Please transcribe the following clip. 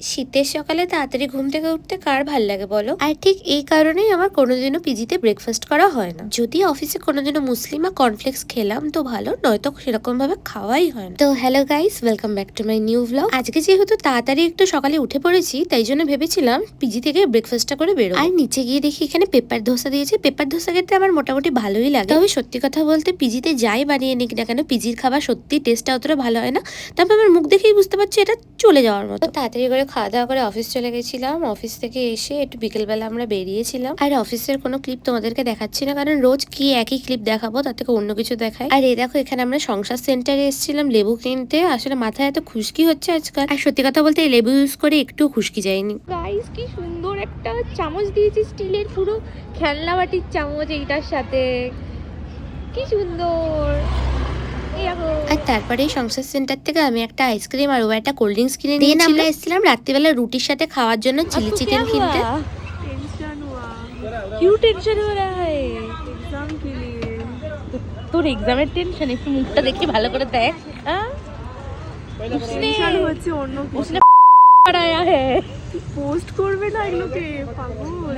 শীতের সকালে তাড়াতাড়ি ঘুম থেকে উঠতে কার ভাল লাগে বলো? আর ঠিক এই কারণেই আমার কোনোদিনও পিজিতে ব্রেকফাস্ট করা হয় না। যদি অফিসে কোনোদিনও মুসলিম বা কর্নফ্লেক্স খেলাম তো ভালো, নয়তো সেরকম ভাবে খাওয়াই হয় না। তো hello guys, welcome back to my new blog. আজকে যেহেতু তাড়াতাড়ি একটু সকালে উঠে পড়েছি, তাই জন্য ভেবেছিলাম পিজি থেকে ব্রেকফাস্টটা করে বেরো। আর নিচে গিয়ে দেখি এখানে পেপার ধোসা দিয়েছে। পেপার ধোসা খেতে আমার মোটামুটি ভালোই লাগে। তবে সত্যি কথা বলতে পিজিতে যাই বানিয়ে নিক না কেন, পিজির খাবার সত্যি টেস্টটা অতটা ভালো হয় না। তারপর আমার মুখ দেখেই বুঝতে পারছি এটা চলে যাওয়ার মতো। তাড়াতাড়ি করে খাওয়া দাওয়া করে অফিস চলে গেছিলাম। অফিস থেকে এসে একটু বিকেলবেলা আমরা বেরিয়েছিলাম। আর অফিসের কোনো ক্লিপ তোমাদেরকে দেখাচ্ছি না, কারণ রোজ কি একই ক্লিপ দেখাবো, তার থেকে অন্য কিছু দেখায়। আর এই দেখো, এখানে আমরা সংসার সেন্টারে এসেছিলাম লেবু কিনতে। আসলে মাথায় এত খুশকি হচ্ছে আজকাল, আর সত্যি কথা বলতে এই লেবু ইউজ করে একটু খুশকি যায়নি। গাইস কি সুন্দর একটা চামচ দিয়েছে, স্টিলের পুরো খেলনা বাটির চামচ এইটার সাথে, কি সুন্দর। আর তারপরে সংসার সেন্টার থেকে আমি একটা আইসক্রিম আর ও একটা কোল্ড ড্রিঙ্কস কিনে নিয়ে আমরা এসেছিলাম রাত্রিবেলা রুটির সাথে খাওয়ার জন্য চিলি চিকেন কিনতে। क्यों टेंशन हो रहा है? एग्जाम के लिए। তোর এক্সামের টেনশন? একটু মুখটা দেখি ভালো করে দেখ। টেনশন হচ্ছে অন্য কিছু। उसने पढ़ाया है। পোস্ট করবে না এগুলোকে, পাগল।